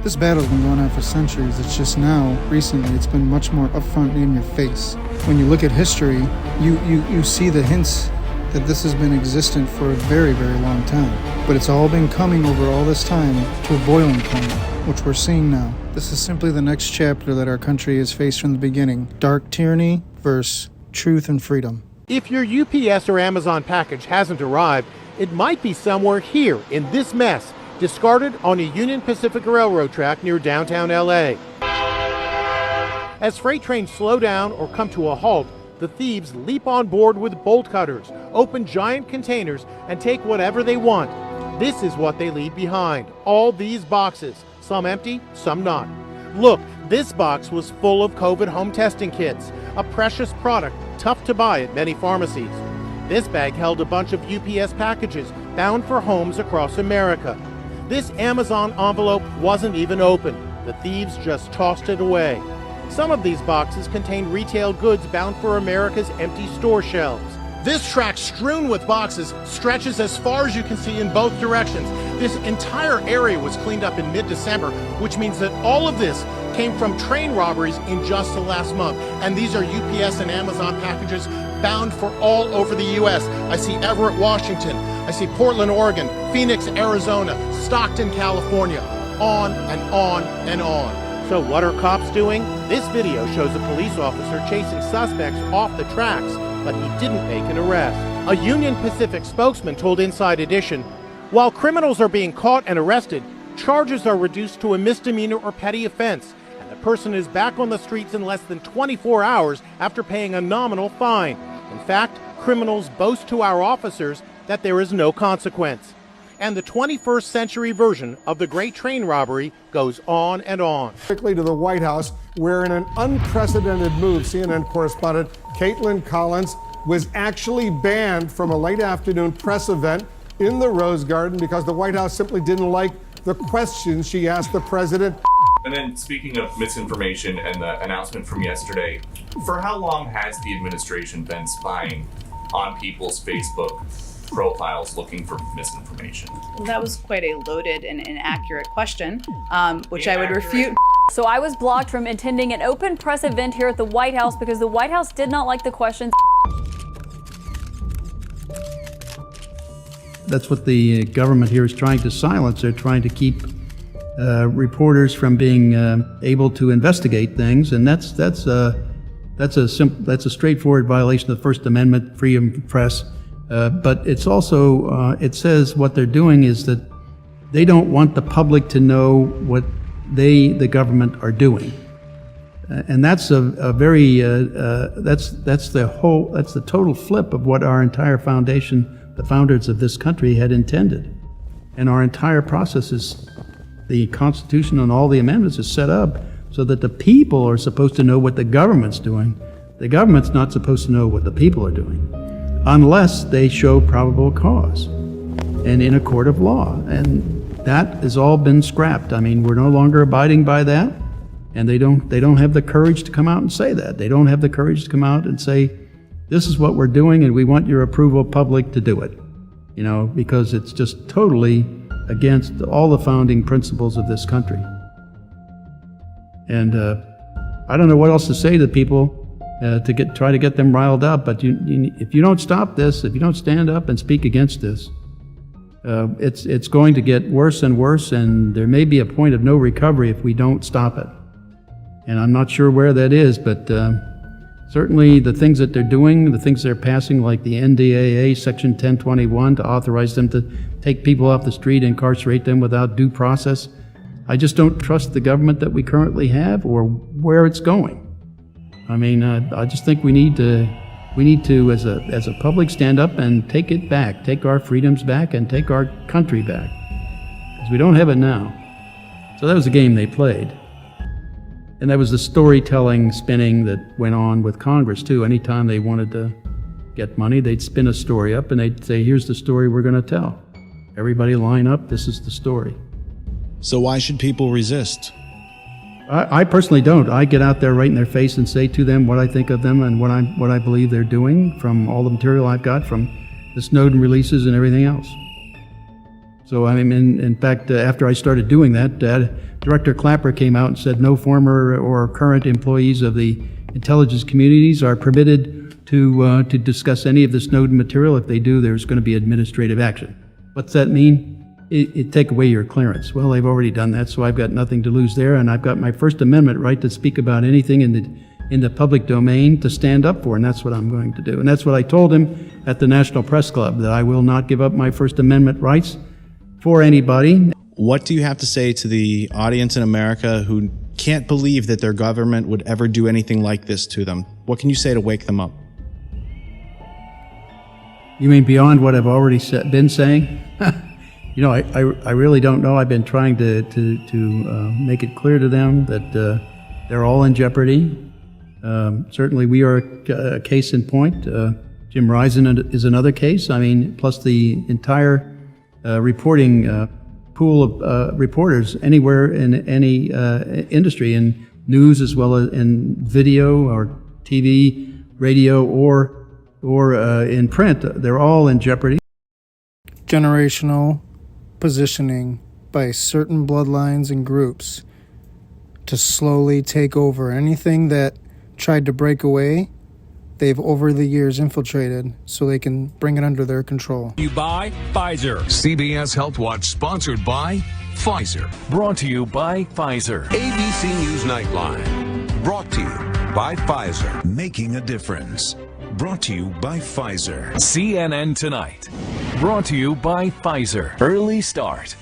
This battle's been going on for centuries. It's just now, recently, it's been much more upfront in your face. When you look at history, you see the hints that this has been existent for a very, very long time. But it's all been coming over all this time to a boiling point, which we're seeing now. This is simply the next chapter that our country has faced from the beginning. Dark tyranny versus truth and freedom. If your UPS or Amazon package hasn't arrived, it might be somewhere here in this mess, discarded on a Union Pacific Railroad track near downtown LA. As freight trains slow down or come to a halt, the thieves leap on board with bolt cutters, open giant containers, and take whatever they want. This is what they leave behind. All these boxes, some empty, some not. Look, this box was full of COVID home testing kits, a precious product tough to buy at many pharmacies. This bag held a bunch of UPS packages bound for homes across America. This Amazon envelope wasn't even open. The thieves just tossed it away. Some of these boxes contained retail goods bound for America's empty store shelves. This track strewn with boxes stretches as far as you can see in both directions. This entire area was cleaned up in mid-December, which means that all of this came from train robberies in just the last month. And these are UPS and Amazon packages bound for all over the U.S. I see Everett, Washington. I see Portland, Oregon, Phoenix, Arizona, Stockton, California, on and on and on. So what are cops doing? This video shows a police officer chasing suspects off the tracks, but he didn't make an arrest. A Union Pacific spokesman told Inside Edition, while criminals are being caught and arrested, charges are reduced to a misdemeanor or petty offense, and the person is back on the streets in less than 24 hours after paying a nominal fine. In fact, criminals boast to our officers that there is no consequence. And the 21st century version of the Great Train Robbery goes on and on. Quickly to the White House, where in an unprecedented move, CNN correspondent Caitlin Collins was actually banned from a late afternoon press event in the Rose Garden because the White House simply didn't like the questions she asked the president. And then speaking of misinformation and the announcement from yesterday, for how long has the administration been spying on people's Facebook profiles looking for misinformation? Well, that was quite a loaded and inaccurate question, which I would refute. So I was blocked from attending an open press event here at the White House because the White House did not like the questions. That's what the government here is trying to silence. They're trying to keep reporters from being able to investigate things, and that's a straightforward violation of the First Amendment, freedom of press. But it's also, it says what they're doing is that they don't want the public to know what the government, are doing. And that's that's the total flip of what our entire foundation, the founders of this country, had intended. And our entire process is, the Constitution and all the amendments is set up so that the people are supposed to know what the government's doing. The government's not supposed to know what the people are doing, unless they show probable cause and in a court of law. And that has all been scrapped. I mean, we're no longer abiding by that, and they don't have the courage to come out and say that. They don't have the courage to come out and say, this is what we're doing and we want your approval, public, to do it. You know, because it's just totally against all the founding principles of this country. And I don't know what else to say to people to try to get them riled up, but if you don't stop this, if you don't stand up and speak against this, it's going to get worse and worse, and there may be a point of no recovery if we don't stop it. And I'm not sure where that is, but certainly the things that they're doing, the things they're passing, like the NDAA Section 1021 to authorize them to take people off the street, incarcerate them without due process. I just don't trust the government that we currently have or where it's going. I mean, I just think we need to, as a public, stand up and take it back, take our freedoms back, and take our country back, because we don't have it now. So that was the game they played, and that was the storytelling spinning that went on with Congress too. Anytime they wanted to get money, they'd spin a story up and they'd say, "Here's the story we're going to tell. Everybody line up. This is the story." So why should people resist? I personally don't. I get out there right in their face and say to them what I think of them and what I believe they're doing from all the material I've got from the Snowden releases and everything else. So I mean, in fact, after I started doing that, Director Clapper came out and said no former or current employees of the intelligence communities are permitted to discuss any of the Snowden material. If they do, there's going to be administrative action. What's that mean? It take away your clearance. Well, they've already done that, so I've got nothing to lose there, and I've got my First Amendment right to speak about anything in the public domain to stand up for, and that's what I'm going to do. And that's what I told him at the National Press Club, that I will not give up my First Amendment rights for anybody. What do you have to say to the audience in America who can't believe that their government would ever do anything like this to them? What can you say to wake them up? You mean beyond what I've already been saying? You know, I really don't know. I've been trying to make it clear to them that they're all in jeopardy. Certainly we are a case in point. Jim Risen is another case. I mean, plus the entire reporting pool of reporters anywhere in any industry, in news as well as in video or TV, radio, or in print. They're all in jeopardy. Generational positioning by certain bloodlines and groups to slowly take over anything that tried to break away. They've over the years infiltrated so they can bring it under their control. You buy Pfizer. CBS Health Watch sponsored by Pfizer. Brought to you by Pfizer. ABC News Nightline. Brought to you by Pfizer. Making a difference. Brought to you by Pfizer. CNN Tonight. Brought to you by Pfizer. Early Start.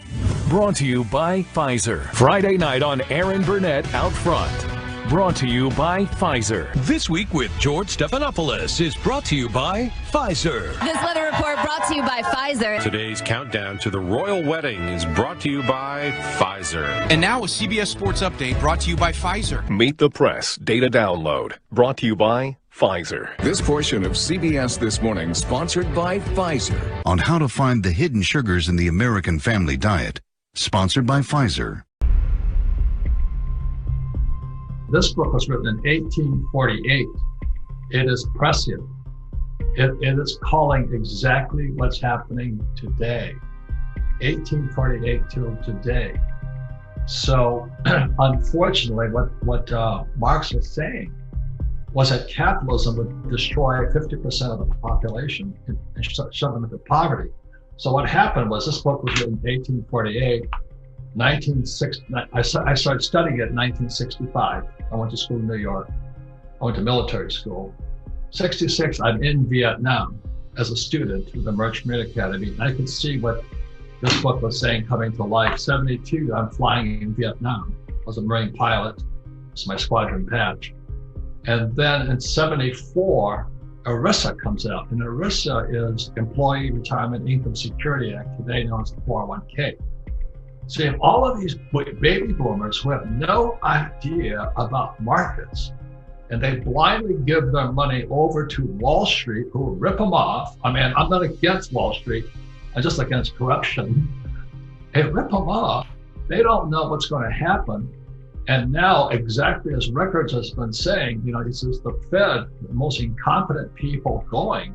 Brought to you by Pfizer. Friday night on Aaron Burnett Out Front. Brought to you by Pfizer. This Week with George Stephanopoulos is brought to you by Pfizer. This weather report brought to you by Pfizer. Today's countdown to the royal wedding is brought to you by Pfizer. And now a CBS Sports Update brought to you by Pfizer. Meet the Press Data Download brought to you by Pfizer. This portion of CBS This Morning sponsored by Pfizer. On how to find the hidden sugars in the American family diet. Sponsored by Pfizer. This book was written in 1848. It is prescient. It is calling exactly what's happening today. 1848 till today. So unfortunately, what Marx was saying was that capitalism would destroy 50% of the population and shove them into poverty. So what happened was this book was written in 1848. 1960, I started studying it in 1965. I went to school in New York. I went to military school. 66, I'm in Vietnam as a student at the Merchant Marine Academy, and I could see what this book was saying coming to life. 72, I'm flying in Vietnam. I was a Marine pilot. It's my squadron patch. And then in 74, ERISA comes out. And ERISA is Employee Retirement Income Security Act, today known as the 401k. So you have all of these baby boomers who have no idea about markets, and they blindly give their money over to Wall Street, who will rip them off. I mean, I'm not against Wall Street, I'm just against corruption. They rip them off. They don't know what's going to happen. And now, exactly as Rickards has been saying, you know, he says the Fed, the most incompetent people going,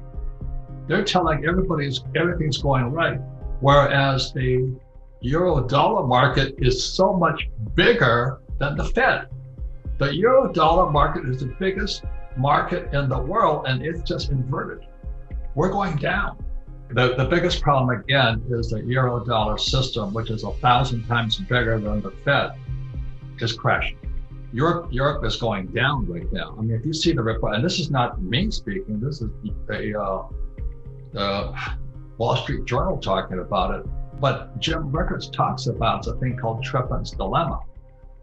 they're telling everything's going right, whereas the euro-dollar market is so much bigger than the Fed. The euro-dollar market is the biggest market in the world, and it's just inverted. We're going down. The biggest problem, again, is the euro-dollar system, which is 1,000 times bigger than the Fed, is crashing. Europe is going down right now. I mean, if you see the report, and this is not me speaking, this is the Wall Street Journal talking about it. But Jim Rickards talks about a thing called Triffin's Dilemma.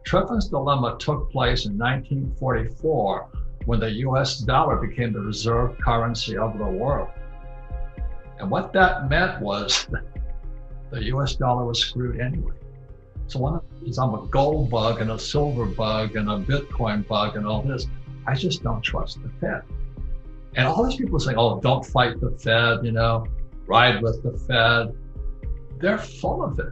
Triffin's Dilemma took place in 1944 when the US dollar became the reserve currency of the world. And what that meant was the US dollar was screwed anyway. So one of these, I'm a gold bug and a silver bug and a Bitcoin bug and all this. I just don't trust the Fed. And all these people say, oh, don't fight the Fed, you know, ride with the Fed. They're full of it.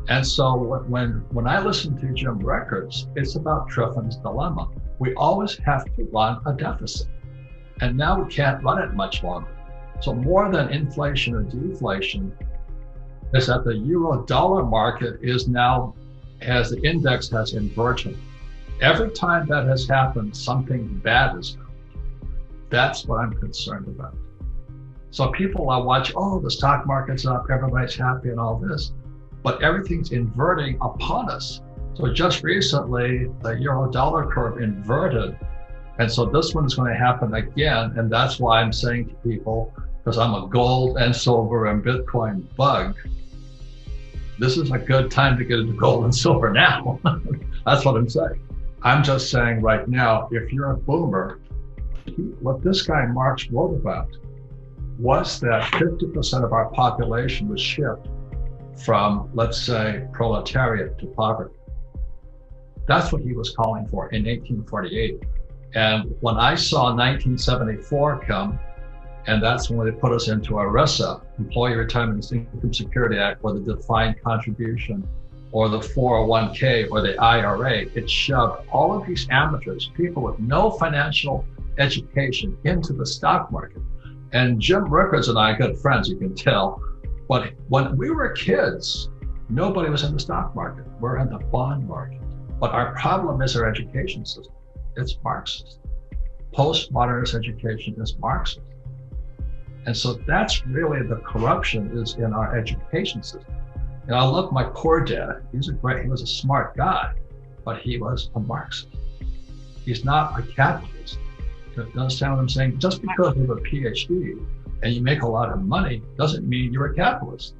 And so when I listen to Jim Rickards, it's about Triffin's Dilemma. We always have to run a deficit. And now we can't run it much longer. So more than inflation or deflation, is that the euro-dollar market is now, the index has inverted. Every time that has happened, something bad has happened. That's what I'm concerned about. So people are watching, oh, the stock market's up, everybody's happy and all this, but everything's inverting upon us. So just recently, the euro-dollar curve inverted. And so this one's going to happen again. And that's why I'm saying to people, because I'm a gold and silver and Bitcoin bug, this is a good time to get into gold and silver now. That's what I'm saying. I'm just saying right now, if you're a boomer, what this guy Marx wrote about was that 50% of our population was shipped from, let's say, proletariat to poverty. That's what he was calling for in 1848. And when I saw 1974 come, and that's when they put us into ERISA, Employee Retirement Income Security Act, or the defined contribution, or the 401k, or the IRA, it shoved all of these amateurs, people with no financial education, into the stock market. And Jim Rickards and I are good friends, you can tell. But when we were kids, nobody was in the stock market. We're in the bond market. But our problem is our education system. It's Marxist. Postmodernist education is Marxist. And so that's really the corruption is in our education system. And I love my poor dad. He was a smart guy, but he was a Marxist. He's not a capitalist. You understand what I'm saying? Just because you have a PhD and you make a lot of money doesn't mean you're a capitalist.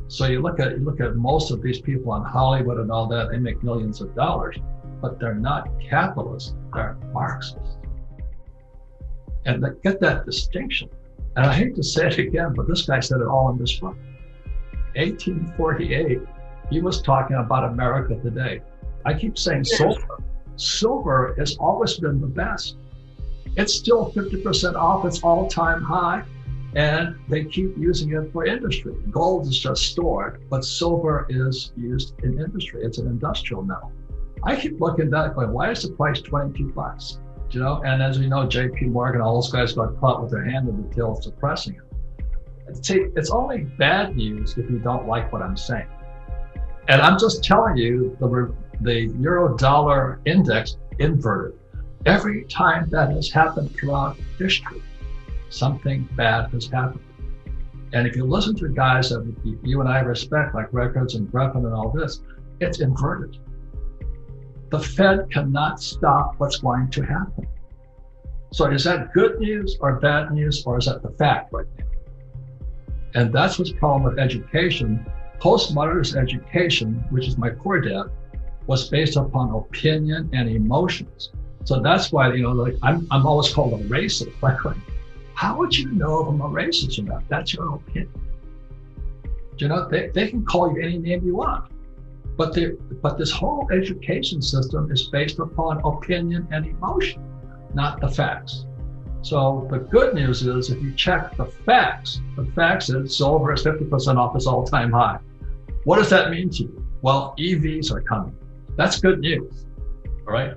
So you look at most of these people in Hollywood and all that, they make millions of dollars, but they're not capitalists, they're Marxists. And they get that distinction. And I hate to say it again, but this guy said it all in this book. 1848, he was talking about America today. I keep saying silver. Silver has always been the best. It's still 50% off its all-time high, and they keep using it for industry. Gold is just stored, but silver is used in industry. It's an industrial metal. I keep looking at that going, why is the price $22? You know, and as we know, J.P. Morgan, all those guys got caught with their hand in the till suppressing it. It's only bad news if you don't like what I'm saying. And I'm just telling you, the euro-dollar index inverted. Every time that has happened throughout history, something bad has happened. And if you listen to guys that you and I respect, like Rickards and Griffin and all this, it's inverted. The Fed cannot stop what's going to happen. So is that good news or bad news, or is that the fact right now? And that's what's the problem with education. Postmodernist education, which is my core debt, was based upon opinion and emotions. So that's why, you know, like I'm always called a racist. Like, how would you know if I'm a racist or not? That's your opinion. You know, they can call you any name you want. But this whole education system is based upon opinion and emotion, not the facts. So the good news is if you check the facts is silver is 50% off its all-time high. What does that mean to you? Well, EVs are coming. That's good news, all right?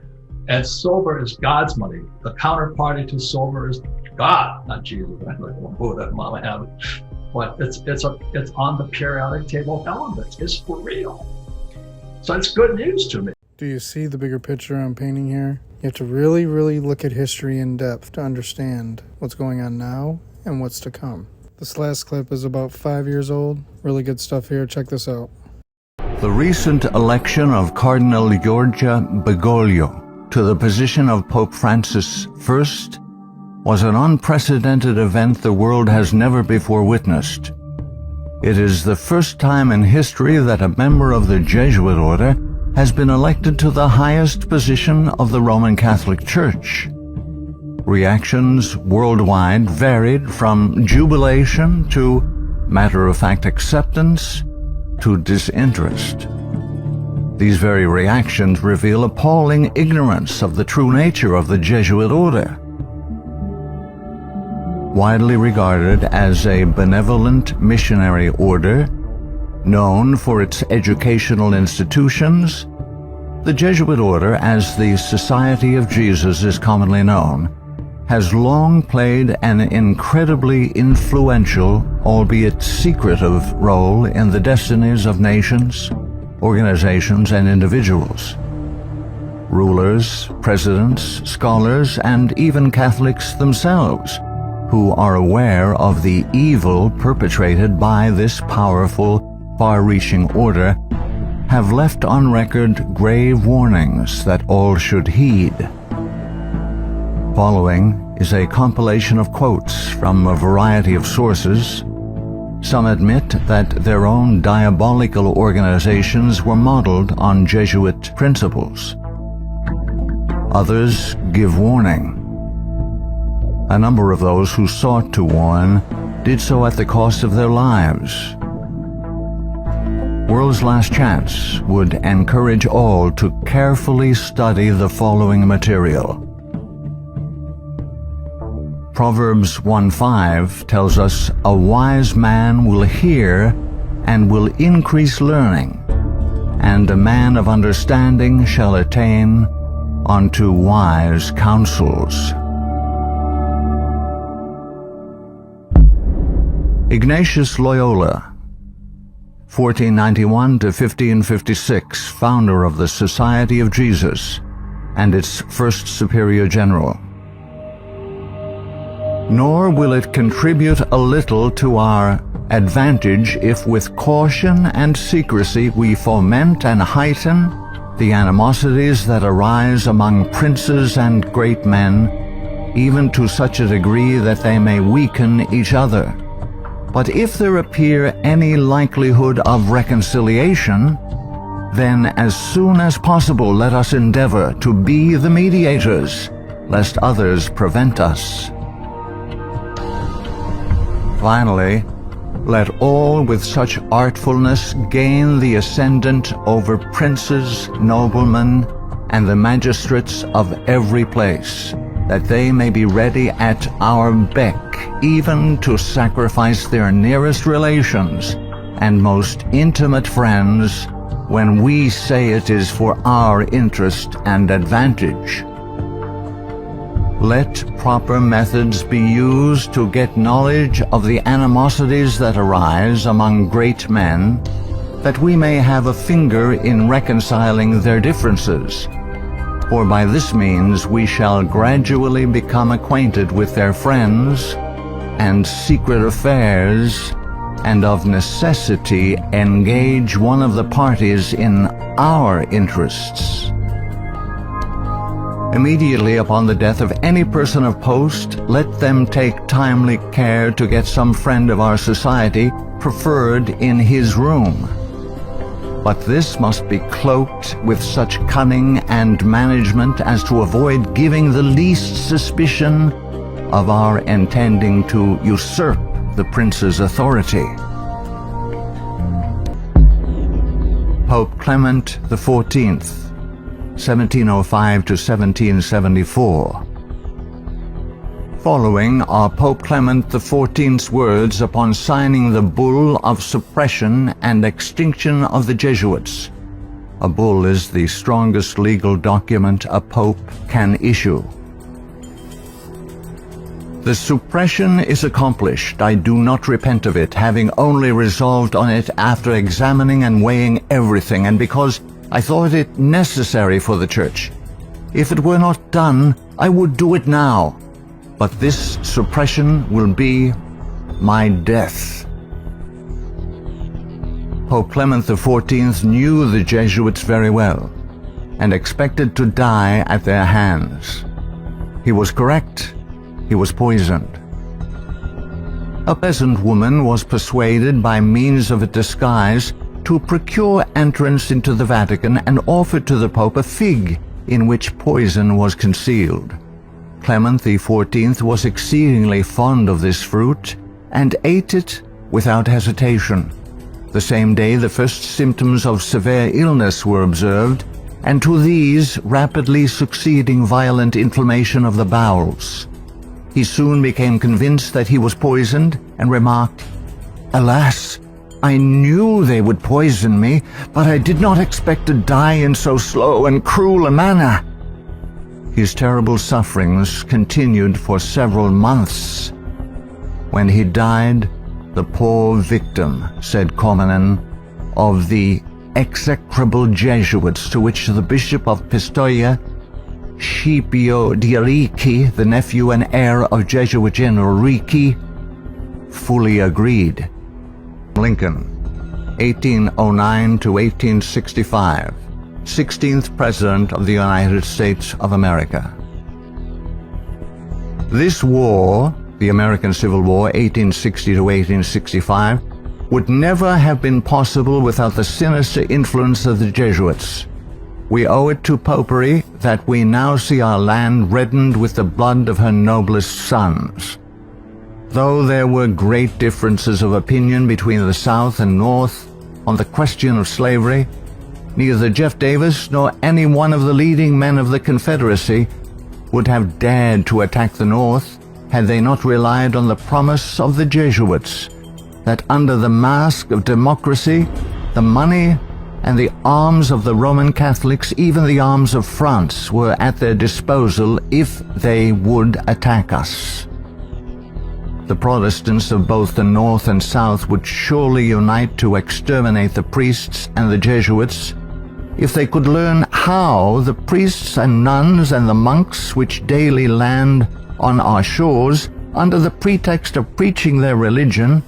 And silver is God's money. The counterparty to silver is God, not Jesus. Like Buddha, Mama have it. But it's on the periodic table of elements. It's for real. So it's good news to me. Do you see the bigger picture I'm painting here? You have to really, really look at history in depth to understand what's going on now and what's to come. This last clip is about 5 years old. Really good stuff here. Check this out. The recent election of Cardinal Giorgia Bergoglio to the position of Pope Francis I was an unprecedented event the world has never before witnessed. It is the first time in history that a member of the Jesuit order has been elected to the highest position of the Roman Catholic Church. Reactions worldwide varied from jubilation to matter-of-fact acceptance to disinterest. These very reactions reveal appalling ignorance of the true nature of the Jesuit order. Widely regarded as a benevolent missionary order, known for its educational institutions, the Jesuit order, as the Society of Jesus is commonly known, has long played an incredibly influential, albeit secretive, role in the destinies of nations, organizations, and individuals. Rulers, presidents, scholars, and even Catholics themselves, who are aware of the evil perpetrated by this powerful, far-reaching order, have left on record grave warnings that all should heed. Following is a compilation of quotes from a variety of sources. Some admit that their own diabolical organizations were modeled on Jesuit principles. Others give warning. A number of those who sought to warn did so at the cost of their lives. World's Last Chance would encourage all to carefully study the following material. Proverbs 1:5 tells us, "A wise man will hear and will increase learning, and a man of understanding shall attain unto wise counsels." Ignatius Loyola, 1491 to 1556, founder of the Society of Jesus and its first superior general. Nor will it contribute a little to our advantage if with caution and secrecy we foment and heighten the animosities that arise among princes and great men, even to such a degree that they may weaken each other. But if there appear any likelihood of reconciliation, then as soon as possible let us endeavor to be the mediators, lest others prevent us. Finally, let all with such artfulness gain the ascendant over princes, noblemen, and the magistrates of every place, that they may be ready at our beck, even to sacrifice their nearest relations and most intimate friends, when we say it is for our interest and advantage. Let proper methods be used to get knowledge of the animosities that arise among great men, that we may have a finger in reconciling their differences. For by this means we shall gradually become acquainted with their friends and secret affairs, and of necessity engage one of the parties in our interests. Immediately upon the death of any person of post, let them take timely care to get some friend of our society preferred in his room. But this must be cloaked with such cunning and management as to avoid giving the least suspicion of our intending to usurp the prince's authority. Pope Clement XIV, 1705 to 1774. Following are Pope Clement XIV's words upon signing the bull of suppression and extinction of the Jesuits. A bull is the strongest legal document a pope can issue. The suppression is accomplished. I do not repent of it, having only resolved on it after examining and weighing everything, and because I thought it necessary for the Church. If it were not done, I would do it now. But this suppression will be my death. Pope Clement XIV knew the Jesuits very well and expected to die at their hands. He was correct. He was poisoned. A peasant woman was persuaded by means of a disguise to procure entrance into the Vatican and offered to the Pope a fig in which poison was concealed. Clement XIV was exceedingly fond of this fruit and ate it without hesitation. The same day the first symptoms of severe illness were observed, and to these rapidly succeeding violent inflammation of the bowels. He soon became convinced that he was poisoned and remarked, "Alas, I knew they would poison me, but I did not expect to die in so slow and cruel a manner." His terrible sufferings continued for several months. When he died, the poor victim, said Comenin, of the execrable Jesuits to which the Bishop of Pistoia, Scipio di Ricci, the nephew and heir of Jesuit General Ricci, fully agreed. Lincoln, 1809 to 1865, 16th President of the United States of America. This war, the American Civil War, 1860 to 1865, would never have been possible without the sinister influence of the Jesuits. We owe it to Popery that we now see our land reddened with the blood of her noblest sons. Though there were great differences of opinion between the South and North on the question of slavery, neither Jeff Davis nor any one of the leading men of the Confederacy would have dared to attack the North had they not relied on the promise of the Jesuits that under the mask of democracy, the money and the arms of the Roman Catholics, even the arms of France, were at their disposal if they would attack us. The Protestants of both the North and South would surely unite to exterminate the priests and the Jesuits if they could learn how the priests and nuns and the monks which daily land on our shores under the pretext of preaching their religion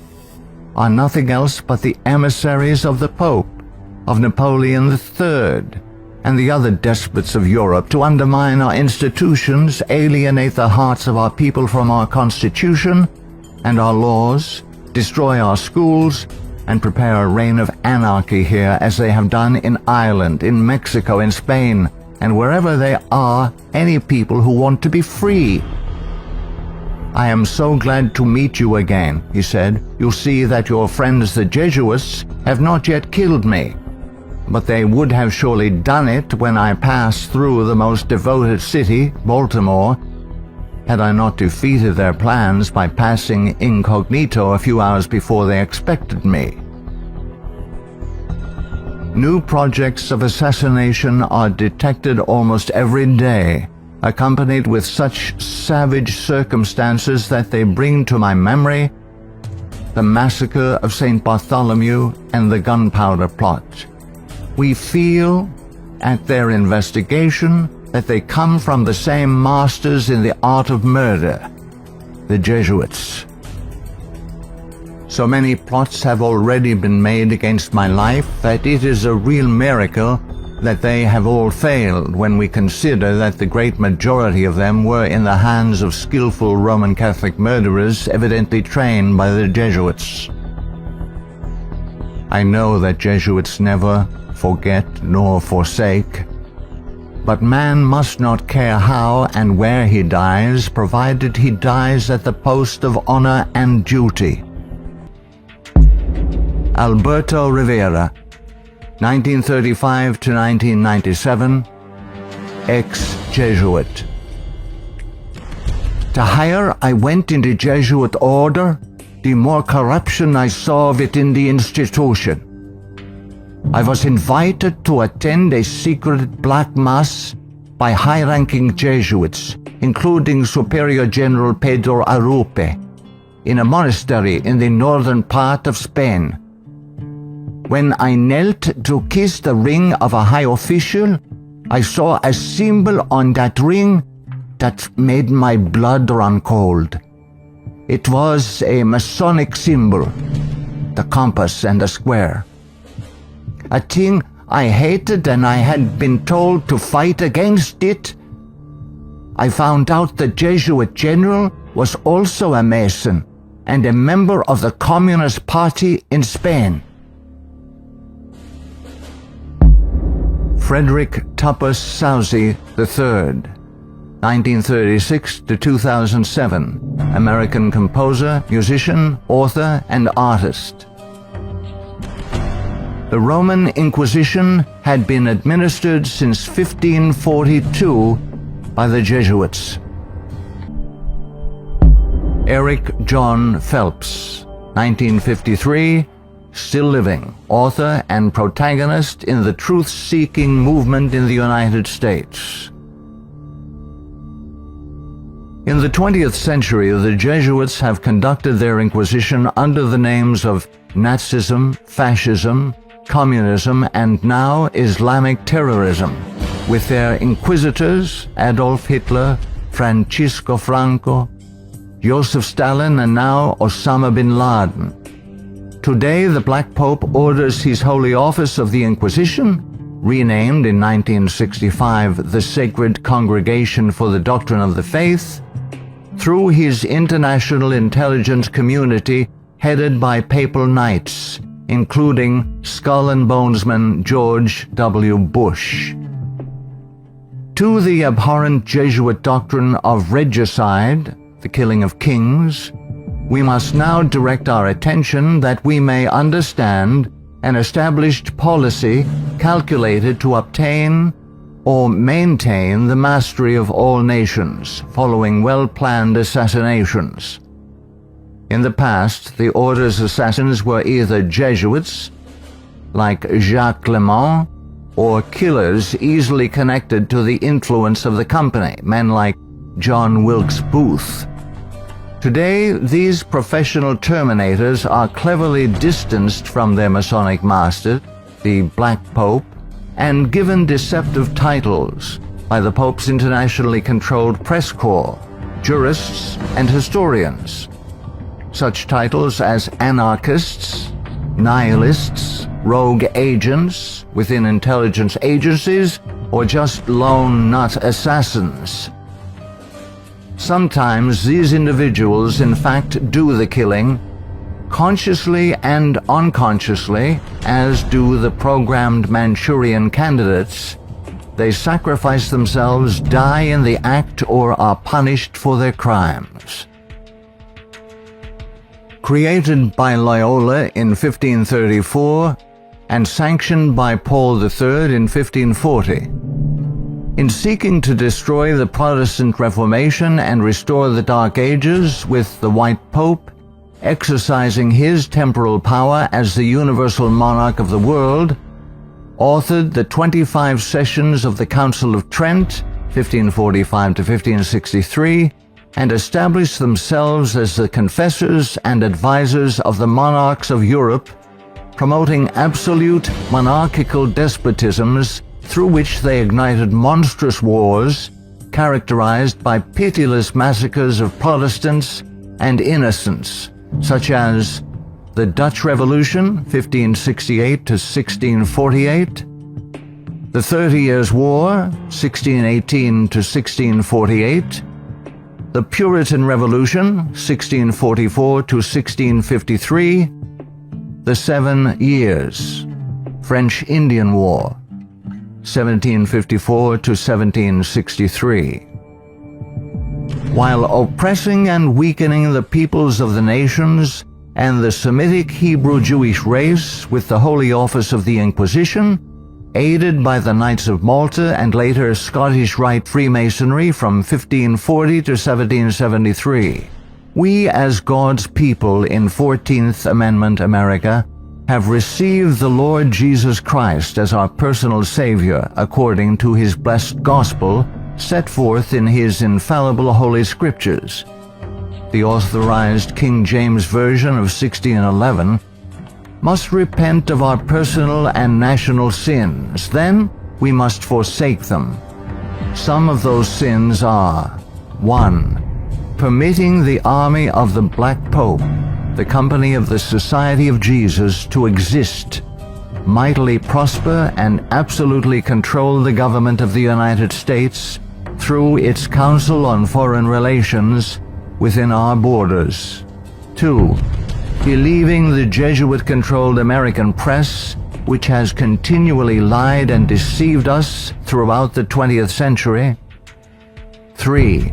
are nothing else but the emissaries of the Pope, of Napoleon III, and the other despots of Europe to undermine our institutions, alienate the hearts of our people from our Constitution and our laws, destroy our schools, and prepare a reign of anarchy here as they have done in Ireland, in Mexico, in Spain, and wherever there are any people who want to be free. I am so glad to meet you again, he said. You'll see that your friends the Jesuits have not yet killed me, but they would have surely done it when I passed through the most devoted city, Baltimore, had I not defeated their plans by passing incognito a few hours before they expected me. New projects of assassination are detected almost every day, accompanied with such savage circumstances that they bring to my memory the massacre of St. Bartholomew and the gunpowder plot. We feel, at their investigation, that they come from the same masters in the art of murder, the Jesuits. So many plots have already been made against my life that it is a real miracle that they have all failed when we consider that the great majority of them were in the hands of skillful Roman Catholic murderers evidently trained by the Jesuits. I know that Jesuits never forget nor forsake, but man must not care how and where he dies, provided he dies at the post of honor and duty. Alberto Rivera, 1935 to 1997, ex-Jesuit. The higher I went in the Jesuit order, the more corruption I saw within the institution. I was invited to attend a secret black mass by high-ranking Jesuits, including Superior General Pedro Arupe, in a monastery in the northern part of Spain. When I knelt to kiss the ring of a high official, I saw a symbol on that ring that made my blood run cold. It was a Masonic symbol, the compass and the square. A thing I hated, and I had been told to fight against it. I found out the Jesuit general was also a Mason and a member of the Communist Party in Spain. Frederick Tupper Southey III, 1936 to 2007, American composer, musician, author, and artist. The Roman Inquisition had been administered since 1542 by the Jesuits. Eric John Phelps, 1953, still living, author and protagonist in the truth-seeking movement in the United States. In the 20th century, the Jesuits have conducted their Inquisition under the names of Nazism, fascism, communism, and now Islamic terrorism, with their inquisitors Adolf Hitler, Francisco Franco, Joseph Stalin, and now Osama bin Laden. Today, the Black Pope orders His Holy Office of the Inquisition, renamed in 1965 the Sacred Congregation for the Doctrine of the Faith, through his international intelligence community headed by papal knights, including Skull and Bonesman George W. Bush. To the abhorrent Jesuit doctrine of regicide, the killing of kings, we must now direct our attention that we may understand an established policy calculated to obtain or maintain the mastery of all nations, following well-planned assassinations. In the past, the order's assassins were either Jesuits, like Jacques Clement, or killers easily connected to the influence of the company, men like John Wilkes Booth. Today, these professional terminators are cleverly distanced from their Masonic master, the Black Pope, and given deceptive titles by the Pope's internationally controlled press corps, jurists, and historians. Such titles as anarchists, nihilists, rogue agents within intelligence agencies, or just lone nut assassins. Sometimes these individuals in fact do the killing, consciously and unconsciously, as do the programmed Manchurian candidates. They sacrifice themselves, die in the act, or are punished for their crimes. Created by Loyola in 1534 and sanctioned by Paul III in 1540. In seeking to destroy the Protestant Reformation and restore the Dark Ages with the White Pope, exercising his temporal power as the universal monarch of the world, authored the 25 sessions of the Council of Trent, 1545 to 1563, and established themselves as the confessors and advisors of the monarchs of Europe, promoting absolute monarchical despotisms through which they ignited monstrous wars characterized by pitiless massacres of Protestants and innocents, such as the Dutch Revolution, 1568 to 1648, the 30 Years' War, 1618 to 1648, the Puritan Revolution, 1644 to 1653, the 7 Years, French Indian War, 1754 to 1763. While oppressing and weakening the peoples of the nations and the Semitic Hebrew Jewish race with the Holy Office of the Inquisition, aided by the Knights of Malta and later Scottish Rite Freemasonry from 1540 to 1773, we as God's people in 14th Amendment America have received the Lord Jesus Christ as our personal Savior according to His blessed gospel set forth in His infallible Holy Scriptures. The authorized King James Version of 1611 must repent of our personal and national sins. Then we must forsake them. Some of those sins are: 1. Permitting the army of the Black Pope, the company of the Society of Jesus, to exist, mightily prosper, and absolutely control the government of the United States through its Council on Foreign Relations within our borders. 2. Believing the Jesuit-controlled American press, which has continually lied and deceived us throughout the 20th century. 3.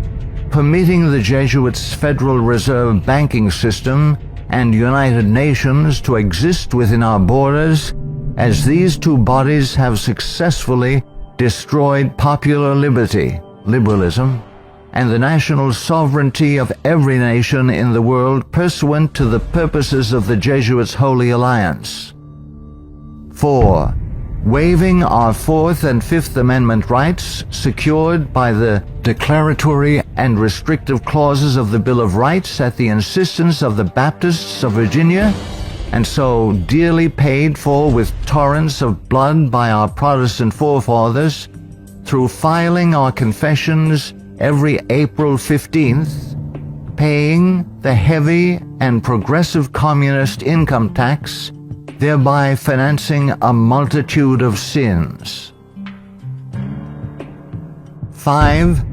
Permitting the Jesuits' Federal Reserve banking system and United Nations to exist within our borders, as these two bodies have successfully destroyed popular liberty, liberalism, and the national sovereignty of every nation in the world pursuant to the purposes of the Jesuits' Holy Alliance. 4. Waiving our Fourth and Fifth Amendment rights secured by the declaratory and restrictive clauses of the Bill of Rights at the insistence of the Baptists of Virginia, and so dearly paid for with torrents of blood by our Protestant forefathers, through filing our confessions every April 15th, paying the heavy and progressive communist income tax, thereby financing a multitude of sins. 5.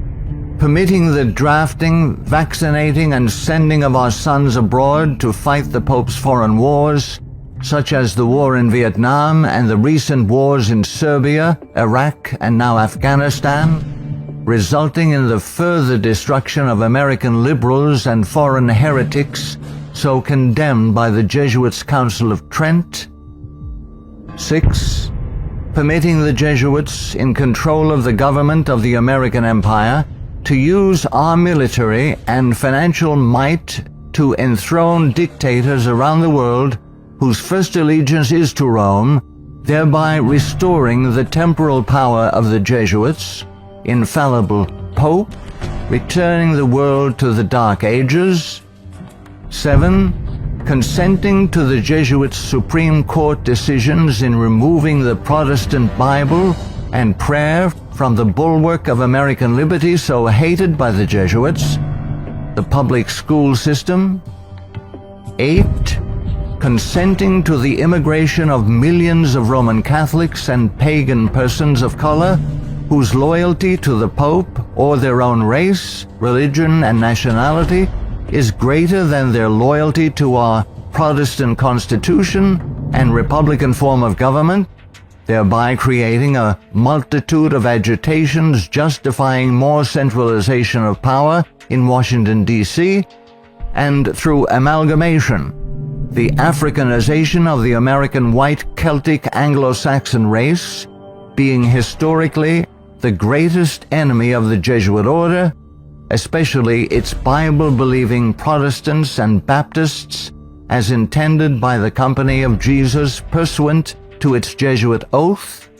Permitting the drafting, vaccinating, and sending of our sons abroad to fight the Pope's foreign wars, such as the war in Vietnam and the recent wars in Serbia, Iraq, and now Afghanistan, resulting in the further destruction of American liberals and foreign heretics so condemned by the Jesuits' Council of Trent. 6. Permitting the Jesuits in control of the government of the American Empire to use our military and financial might to enthrone dictators around the world whose first allegiance is to Rome, thereby restoring the temporal power of the Jesuits, infallible Pope, returning the world to the Dark Ages. 7. Consenting to the Jesuits' Supreme Court decisions in removing the Protestant Bible and prayer from the bulwark of American liberty so hated by the Jesuits, the public school system. 8. Consenting to the immigration of millions of Roman Catholics and pagan persons of color whose loyalty to the Pope or their own race, religion, and nationality is greater than their loyalty to our Protestant Constitution and Republican form of government, thereby creating a multitude of agitations justifying more centralization of power in Washington, D.C., and through amalgamation, the Africanization of the American white Celtic Anglo-Saxon race, being historically the greatest enemy of the Jesuit order, especially its Bible-believing Protestants and Baptists, as intended by the Company of Jesus pursuant to its Jesuit oath.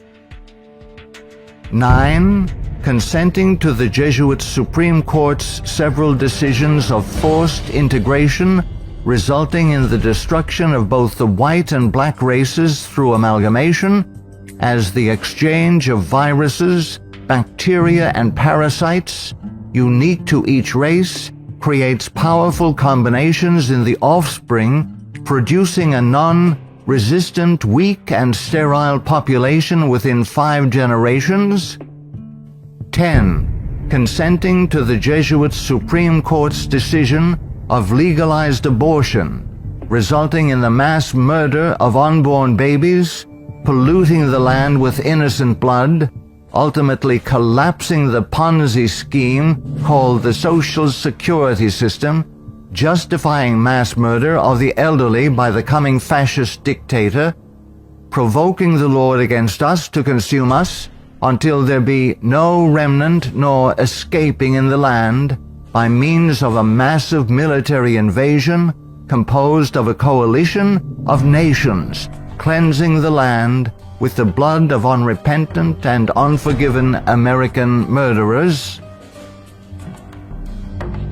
9. Consenting to the Jesuit Supreme Court's several decisions of forced integration, resulting in the destruction of both the white and black races through amalgamation, as the exchange of viruses, bacteria, and parasites, unique to each race, creates powerful combinations in the offspring, producing a non-resistant, weak, and sterile population within 5 generations. 10. Consenting to the Jesuit Supreme Court's decision of legalized abortion, resulting in the mass murder of unborn babies, polluting the land with innocent blood, ultimately collapsing the Ponzi scheme called the Social Security system, justifying mass murder of the elderly by the coming fascist dictator, provoking the Lord against us to consume us until there be no remnant nor escaping in the land by means of a massive military invasion composed of a coalition of nations, cleansing the land with the blood of unrepentant and unforgiven American murderers.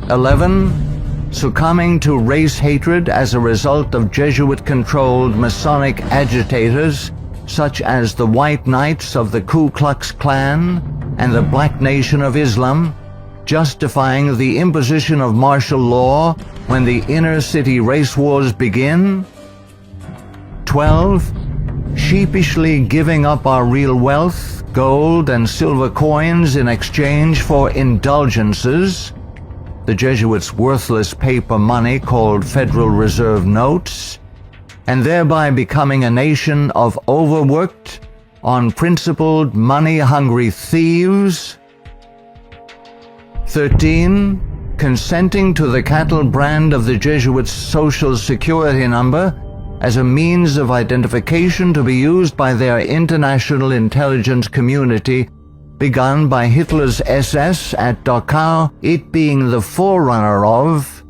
11. Succumbing to race hatred as a result of Jesuit-controlled Masonic agitators such as the White Knights of the Ku Klux Klan and the Black Nation of Islam, justifying the imposition of martial law when the inner-city race wars begin. 12. Sheepishly giving up our real wealth, gold and silver coins in exchange for indulgences, the Jesuits' worthless paper money called Federal Reserve notes, and thereby becoming a nation of overworked, unprincipled, money-hungry thieves. 13. Consenting to the cattle brand of the Jesuits' Social Security number as a means of identification to be used by their international intelligence community, begun by Hitler's SS at Dachau, it being the forerunner of.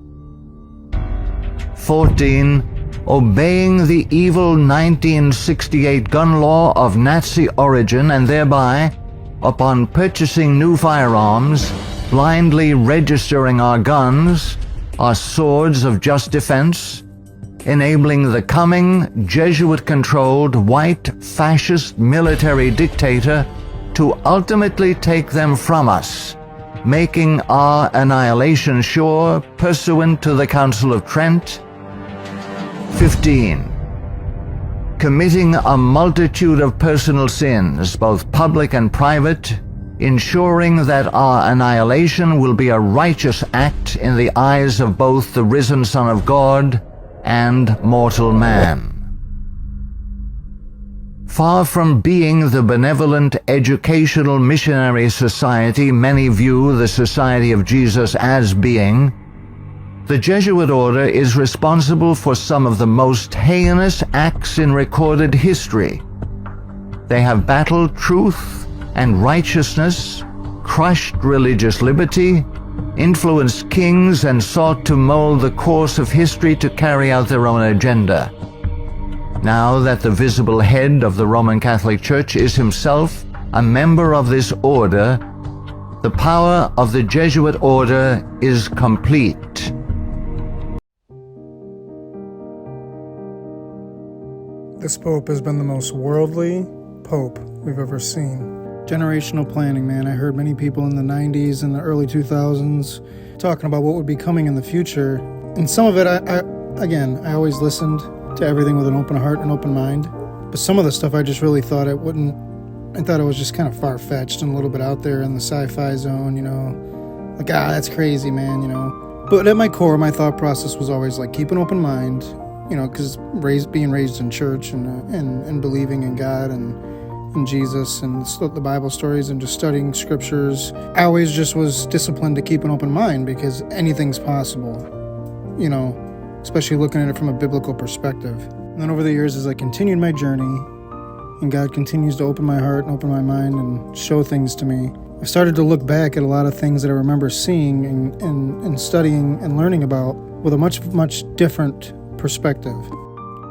14. Obeying the evil 1968 gun law of Nazi origin and thereby, upon purchasing new firearms, blindly registering our guns, our swords of just defense, enabling the coming Jesuit-controlled white fascist military dictator to ultimately take them from us, making our annihilation sure pursuant to the Council of Trent. 15. Committing a multitude of personal sins, both public and private, ensuring that our annihilation will be a righteous act in the eyes of both the risen Son of God and mortal man. Far from being the benevolent educational missionary society many view the Society of Jesus as being, the Jesuit order is responsible for some of the most heinous acts in recorded history. They have battled truth and righteousness, crushed religious liberty, influenced kings, and sought to mold the course of history to carry out their own agenda. Now that the visible head of the Roman Catholic Church is himself a member of this order, the power of the Jesuit order is complete. This Pope has been the most worldly Pope we've ever seen. Generational planning, man. I heard many people in the 90s and the early 2000s talking about what would be coming in the future. And some of it, I always listened to everything with an open heart and open mind. But some of the stuff I just really thought it wouldn't. I thought it was just kind of far-fetched and a little bit out there in the sci-fi zone, you know. Like, that's crazy, man, you know. But at my core, my thought process was always like, keep an open mind, you know, because being raised in church and believing in God and Jesus and the Bible stories and just studying scriptures, I always just was disciplined to keep an open mind because anything's possible, you know, especially looking at it from a biblical perspective. And then over the years, as I continued my journey and God continues to open my heart and open my mind and show things to me, I started to look back at a lot of things that I remember seeing and studying and learning about with a much, much different perspective.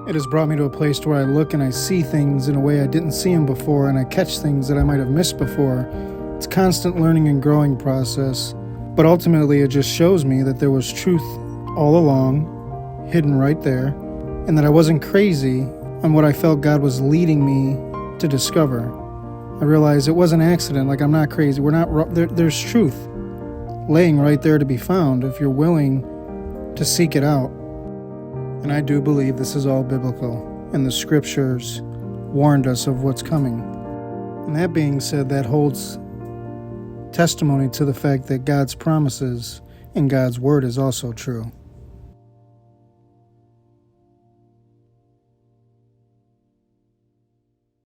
It has brought me to a place where I look and I see things in a way I didn't see them before, and I catch things that I might have missed before. It's a constant learning and growing process, but ultimately it just shows me that there was truth all along, hidden right there, and that I wasn't crazy on what I felt God was leading me to discover. I realized it was an accident, like I'm not crazy. There's truth laying right there to be found if you're willing to seek it out. And I do believe this is all biblical, and the scriptures warned us of what's coming. And that being said, that holds testimony to the fact that God's promises and God's word is also true.